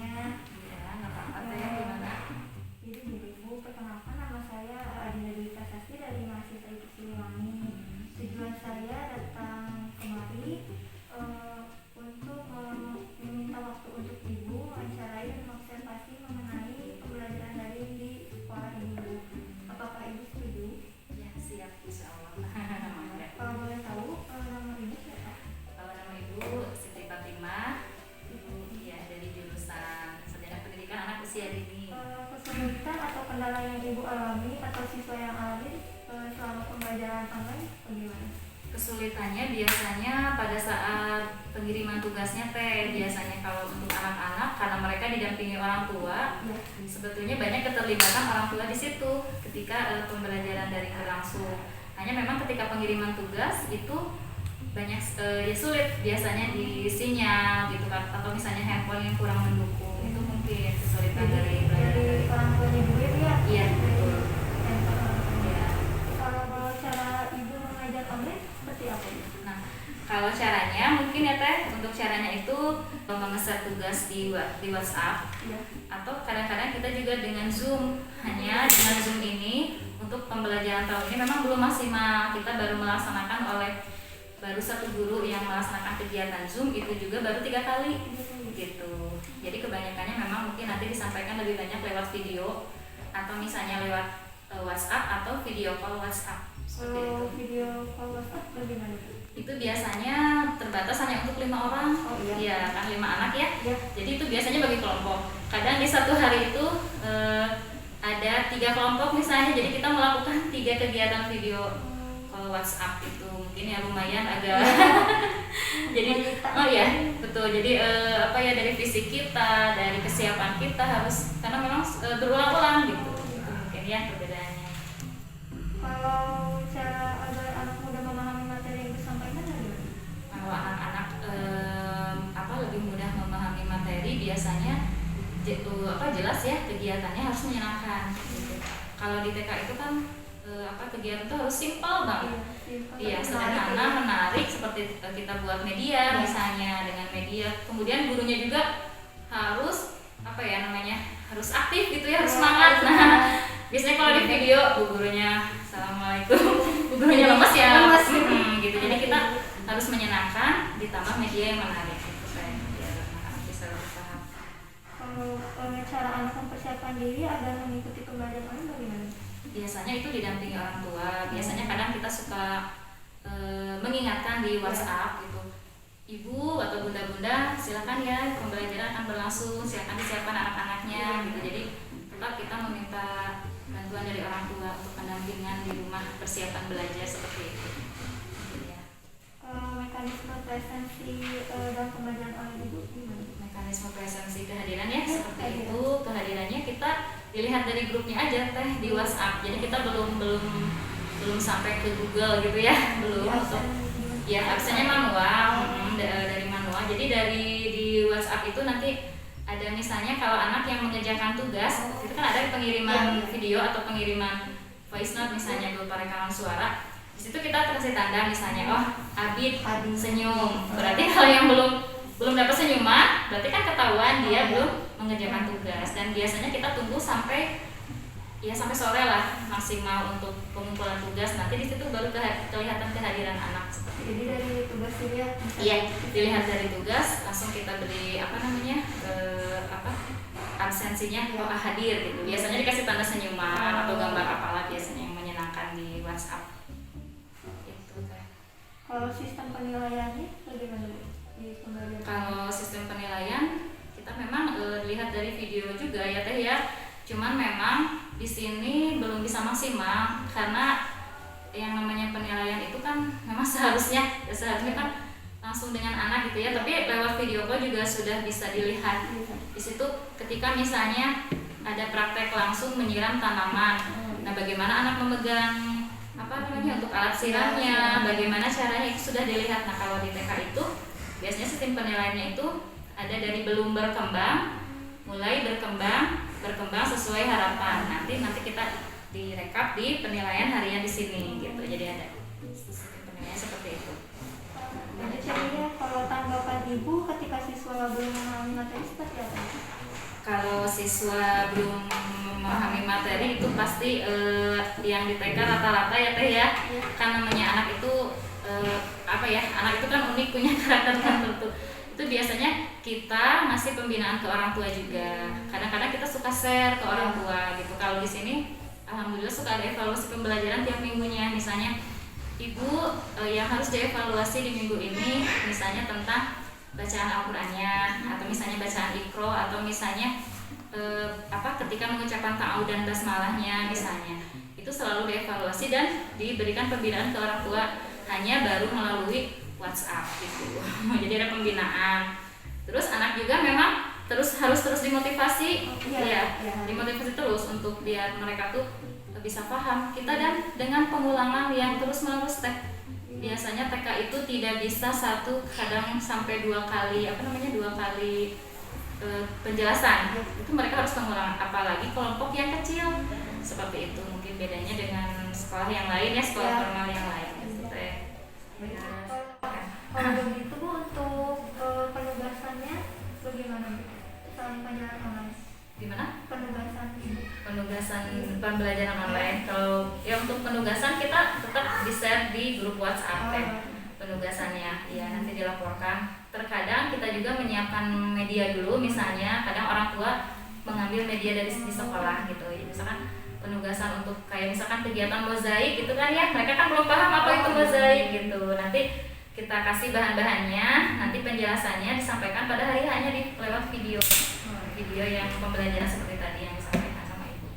waktunya. Ya, nggak apa-apa teh. Gimana? Jadi gini Bu, perkenalkan nama saya Adinda Dwi Prasasti dari mahasiswa IPI Siliwangi. Tujuan saya datang kemari untuk meminta waktu untuk Ibu mewawancarai dan mengobservasi mengenai pembelajaran daring di sekolah ini Bu. Apakah Ibu setuju? Ya, siap, insya Allah. Kalau boleh tahu nama Ibu siapa? Kalau nama Ibu Siti Fatimah, ya dari jurusan Sarjana Pendidikan Anak Usia Dini. Kesulitan atau kendala yang Ibu alami atau siswa yang alami selama pembelajaran online bagaimana? Kesulitannya biasanya pada saat pengiriman tugasnya teh. Biasanya kalau untuk anak-anak karena mereka didampingi orang tua, Ya. sebetulnya banyak keterlibatan orang tua di situ ketika pembelajaran daring berlangsung. Hanya memang ketika pengiriman tugas itu banyak ya sulit biasanya di sinyal gitu kan, atau misalnya handphone yang kurang mendukung. Itu mungkin kesulitan dari belajar dari daring. orang tuanya dulu ya? Iya, betul. Ya. Kalau cara Ibu mengajar online seperti apa? Nah, kalau caranya mungkin ya teh, untuk caranya itu memesan tugas di WhatsApp, Ya. atau kadang-kadang kita juga dengan Zoom. Hanya dengan Zoom ini untuk pembelajaran tahun ini memang belum maksimal. Kita baru melaksanakan baru satu guru yang melaksanakan kegiatan Zoom itu juga baru 3 kali gitu. Jadi kebanyakannya memang mungkin nanti disampaikan lebih banyak lewat video atau misalnya lewat WhatsApp atau video call WhatsApp seperti itu. Kalau video call WhatsApp bagaimana? Itu biasanya terbatas hanya untuk 5 orang. Oh iya. Ya kan, 5 anak ya. Ya. Jadi itu biasanya bagi kelompok. Kadang di satu hari itu ada 3 kelompok misalnya. Jadi kita melakukan 3 kegiatan video call WhatsApp itu mungkin ya lumayan agak. Jadi oh ya betul. Jadi dari fisik kita, dari kesiapan kita harus, karena memang berulang-ulang gitu. Itu mungkin ya perbedaannya. Kalau cara agar anak muda memahami materi yang disampaikan bagaimana? Kalau anak-anak lebih mudah memahami materi, biasanya jelas ya kegiatannya harus menyenangkan gitu. Kalau di TK itu kan kegiatan itu harus simpel banget. Iya, sederhana, menarik, seperti kita buat media misalnya, dengan media. Kemudian gurunya juga harus harus aktif gitu ya, harus semangat. Nah, biasanya kalau di video bu gurunya assalamualaikum, bu gurunya lemes ya, gitu. Jadi kita harus menyenangkan ditambah media yang menarik gitu kan, biar anak-anak bisa lebih paham. Kalau cara anak mempersiapkan diri agar mengikuti pembelajaran online bagaimana? Biasanya itu didampingi orang tua. Biasanya kadang kita suka mengingatkan di WhatsApp gitu, ibu atau bunda-bunda silakan ya pembelajaran akan berlangsung, silakan disiapkan anak-anaknya gitu. Jadi tetap kita meminta bantuan dari orang tua untuk pendampingan di rumah persiapan belajar seperti itu ya. Mekanisme presensi dalam pembelajaran online itu gimana? Mekanisme presensi kehadiran ya seperti itu. Kehadirannya kita dilihat dari grupnya aja teh di WhatsApp. Jadi kita belum sampai ke Google gitu ya, belum. Ya absennya manual, dari manual. Jadi di WhatsApp itu nanti ada misalnya kalau anak yang mengerjakan tugas, itu kan ada pengiriman video atau pengiriman voice note misalnya berupa rekaman suara. Di situ kita kasih tanda misalnya, oh Abid senyum. Berarti kalau yang belum dapat senyuman, berarti kan ketahuan dia belum mengerjakan tugas. Dan biasanya kita tunggu sampai sore lah maksimal untuk pengumpulan tugas. Nanti di situ baru kelihatan kehadiran anak. Jadi dari tugas dilihat? Iya, dilihat dari tugas langsung kita beri absensinya hadir gitu. Biasanya dikasih tanda senyuman atau gambar apalah biasanya yang menyenangkan di WhatsApp. Itu teh. Kalau sistem penilaiannya bagaimana di pembelajaran? Kalau sistem penilaian kita memang lihat dari video juga ya teh ya. Cuman memang di sini belum bisa maksimal karena yang namanya penilaian itu kan memang seharusnya kan langsung dengan anak gitu ya, tapi lewat video call juga sudah bisa dilihat. Di situ ketika misalnya ada praktek langsung menyiram tanaman, nah bagaimana anak memegang untuk alat siramnya, bagaimana caranya itu sudah dilihat. Nah kalau di TK itu biasanya sistem penilaiannya itu ada dari belum berkembang, mulai berkembang sesuai harapan. Nanti kita direkap di penilaian harian di sini gitu. Jadi ada sistem penilaian seperti itu. Jadi kalau tanggapan Ibu ketika siswa belum memahami materi seperti apa? Kalau siswa belum memahami materi itu pasti yang di TK rata-rata ya Teh ya, kan namanya anak itu anak itu kan unik, punya karakter tertentu. Itu biasanya kita ngasih pembinaan ke orang tua juga. Kadang-kadang kita suka share ke orang tua gitu. Kalau di sini alhamdulillah suka ada evaluasi pembelajaran tiap minggunya. Misalnya ibu yang harus dievaluasi di minggu ini misalnya tentang bacaan Al-Qur'annya, atau misalnya bacaan Iqra, atau misalnya ketika mengucapkan ta'awudz dan basmalahnya misalnya. Itu selalu dievaluasi dan diberikan pembinaan ke orang tua, hanya baru melalui WhatsApp gitu. Jadi ada pembinaan. Terus anak juga memang harus terus dimotivasi, dimotivasi terus untuk biar mereka tuh bisa paham kita, dan dengan pengulangan yang terus menerus Teh. Biasanya TK itu tidak bisa kadang sampai dua kali penjelasan. Itu mereka harus pengulangan, apalagi kelompok yang kecil. Seperti itu mungkin bedanya dengan sekolah yang lain ya, sekolah formal yang lain gitu Teh. Kalau begitu Bu, untuk penugasannya bagaimana Bu? Selain pelajaran online? Gimana? Penugasan pembelajaran online. Kalau untuk penugasan kita tetap di-share di grup WhatsApp penugasannya. Ya, nanti dilaporkan. Terkadang kita juga menyiapkan media dulu, misalnya kadang orang tua mengambil media dari di sekolah gitu. Ya, misalkan penugasan untuk kayak misalkan kegiatan mozaik gitu kan ya, mereka kan belum paham apa itu mozaik gitu. Nanti kita kasih bahan-bahannya, nanti penjelasannya disampaikan pada hari hanya lewat video yang pembelajaran seperti tadi yang disampaikan sama ibu.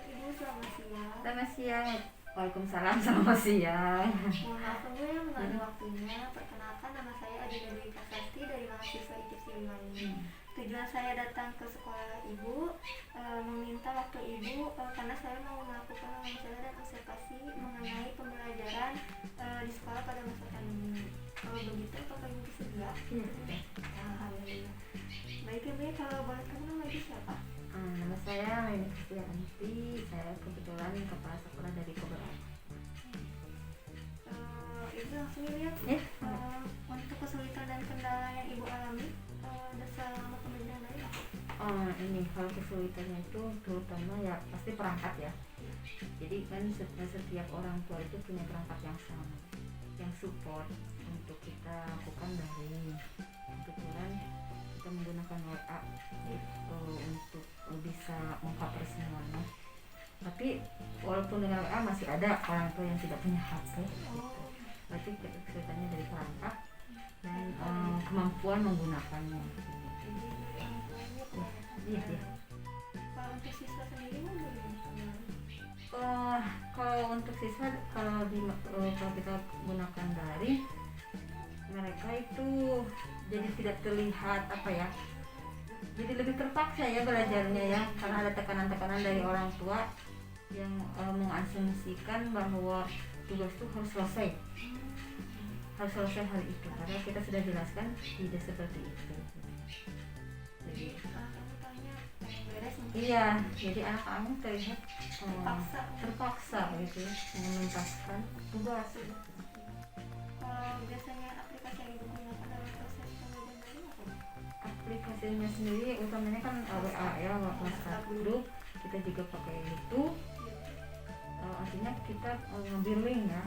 Ibu, selamat siang. Selamat siang. Waalaikumsalam, selamat siang. Mohon maaf yang mengambil waktunya. Perkenalkan, nama saya Adina Dwi Prasasti dari mahasiswa IKIP Siliwangi. Tujuan saya datang ke sekolah Ibu meminta waktu Ibu karena saya mau melakukan wawancara dan observasi mengenai pembelajaran di sekolah pada masa pandemi. Kalau begitu, apakah Ibu bersedia? Alhamdulillah. Baik Ibu, kalau boleh tahu nama Ibu siapa? Nama saya Leni Kristianti. Saya kebetulan kepala sekolah dari Kobaran. Ibu langsung lihat untuk kesulitan dan kendala yang Ibu alami selama pembelajaran dari apa? Ini kalau kesulitannya itu terutama ya pasti perangkat ya. Jadi kan setiap orang tua itu punya perangkat yang sama, yang support untuk kita lakukan daring. Kebetulan kita menggunakan WA untuk bisa mengcover semuanya. Tapi walaupun dengan WA masih ada orang tua yang tidak punya HP gitu. Berarti kesulitannya dari perangkat dan kemampuan menggunakannya. Iya. Kalau untuk siswa sendiri bagaimana? Kalau untuk siswa kalau kita gunakan daring, mereka itu jadi tidak terlihat jadi lebih terpaksa ya belajarnya ya, karena ada tekanan-tekanan dari orang tua yang mengasumsikan bahwa tugas itu harus selesai hari itu, padahal kita sudah jelaskan tidak seperti itu. Jadi iya, jadi anak-anak terlihat terpaksa gitu menuntaskan tugas. Kalau biasanya aplikasi yang Ibu gunakan dalam proses pembelajaran daring apa? Aplikasinya sendiri utamanya kan WA ya, WhatsApp grup. Kita juga pakai itu. Artinya kita ngambil link ya,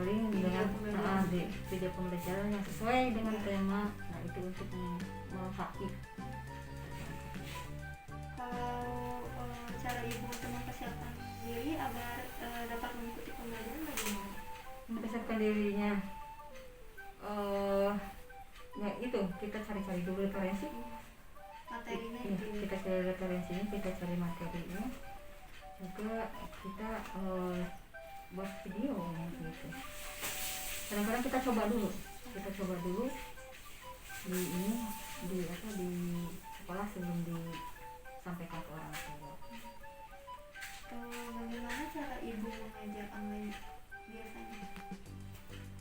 link dengan di video pembelajaran yang sesuai dengan tema. Nah itu untuk melengkapi. Kalau cara Ibu untuk mempersiapkan diri agar dapat mengikuti pembelajaran bagaimana? Mempersiapkan dirinya, ya itu kita cari-cari dulu referensi. Materinya Ya, kita cari referensinya, kita cari materinya. Juga kita buat video gitu. Kadang-kadang kita coba dulu di sekolah sebelum disampaikan ke orang tua. Bagaimana cara Ibu mengajar online biasanya?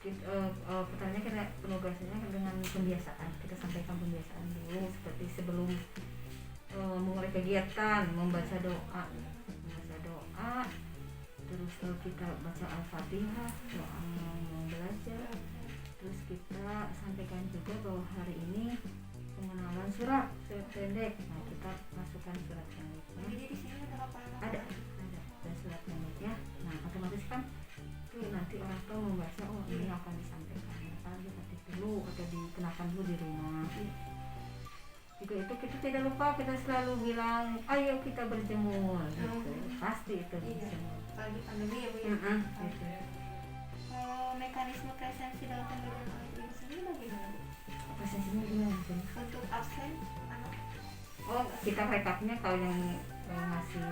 Pertanyaannya kita penugasannya dengan pembiasaan. Kita sampaikan pembiasaan dulu seperti sebelum memulai kegiatan membaca doa, terus kita baca Al-Fatihah, doa mau belajar, terus kita sampaikan juga bahwa hari ini pengenalan surat pendek. Nah, kita masukkan surat pendeknya. Jadi di sini ada apa? Ada surat pendeknya. Nah, otomatis kan tuh nanti orang tua membaca, oh ini akan disampaikan apa nanti dulu atau dikenakan dulu di rumah. Juga itu kita tidak lupa, kita selalu bilang ayo kita berjemur gitu. Pasti itu berjemur. Lagi pandemi ya Bu ya. Gitu. Kalau mekanisme presensi dalam pembelajaran anak ibu sendiri bagaimana Bu? Prosesnya gimana sih? Untuk absen anak Oh, kita rekapnya kalau yang masih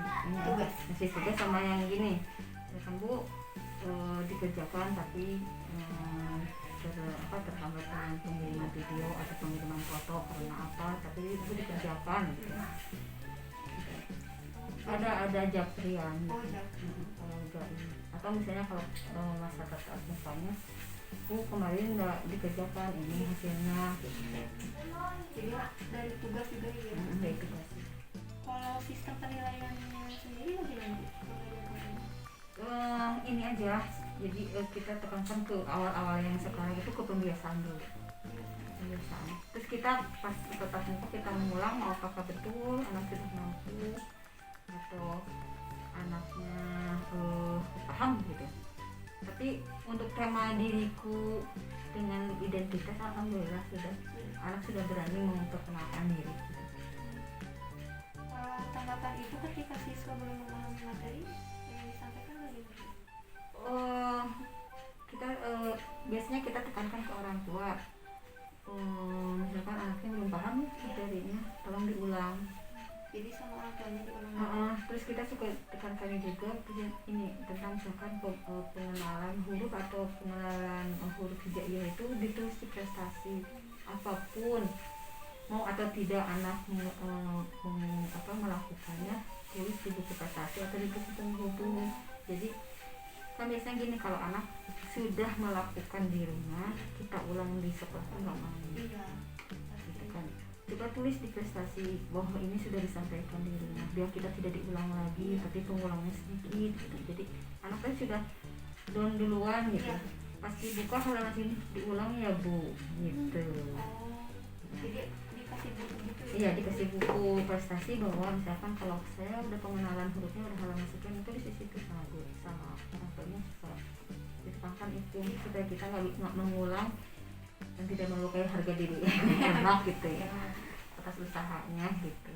Tugas. masih tugas sama yang gini. Ya kan Bu, dikerjakan tapi terhambat dengan pengiriman video atau pengiriman foto karena apa, tapi itu dikerjakan gitu. Ada japrian Oh, japrian. kalau enggak atau misalnya kalau masa tetap misalnya kemarin nggak dikerjakan ini hasilnya gitu. Jadi dari tugas juga ya. Dari tugas. Kalau sistem penilaiannya sendiri bagaimana Bu? Pembelajaran kemarin? Ini aja, jadi kita tekankan ke awal-awal yang sekarang itu ke pembiasaan dulu. Pembiasaan. Terus kita pas tetap muka kita mengulang apakah betul anak sudah mampu atau anaknya paham gitu. Tapi untuk tema diriku dengan identitas, alhamdulillah anak sudah berani memperkenalkan diri. Tanggapan itu ketika siswa belum memahami materi yang disampaikan bagaimana? Kita biasanya kita tekankan ke orang tua. Misalkan anaknya belum paham materinya, tolong diulang. Jadi sama orang tuanya diulang. Terus kita suka tekankan juga ini tentang misalkan pengenalan huruf atau pengenalan huruf hijaiyah itu ditulis di prestasi apapun, mau atau tidak anak melakukannya, tulis di buku prestasi atau di buku penghubung. Jadi kan biasanya gini, kalau anak sudah melakukan di rumah kita ulang di sekolah kan nggak mau. Iya. Gitu kan. Coba tulis di prestasi bahwa ini sudah disampaikan di rumah, biar kita tidak diulang lagi tapi pengulangnya sedikit gitu. Jadi anak kan sudah down duluan gitu. Iya. Pas dibuka halaman sini diulang ya Bu gitu. Jadi dikasih buku gitu ya? Iya, dikasih buku prestasi bahwa misalkan kalau saya udah pengenalan hurufnya udah halaman sekian, itu di situ sama guru sama orang tuanya suka ditekankan itu supaya kita nggak mengulang dan tidak melukai harga diri anak gitu ya atas usahanya gitu.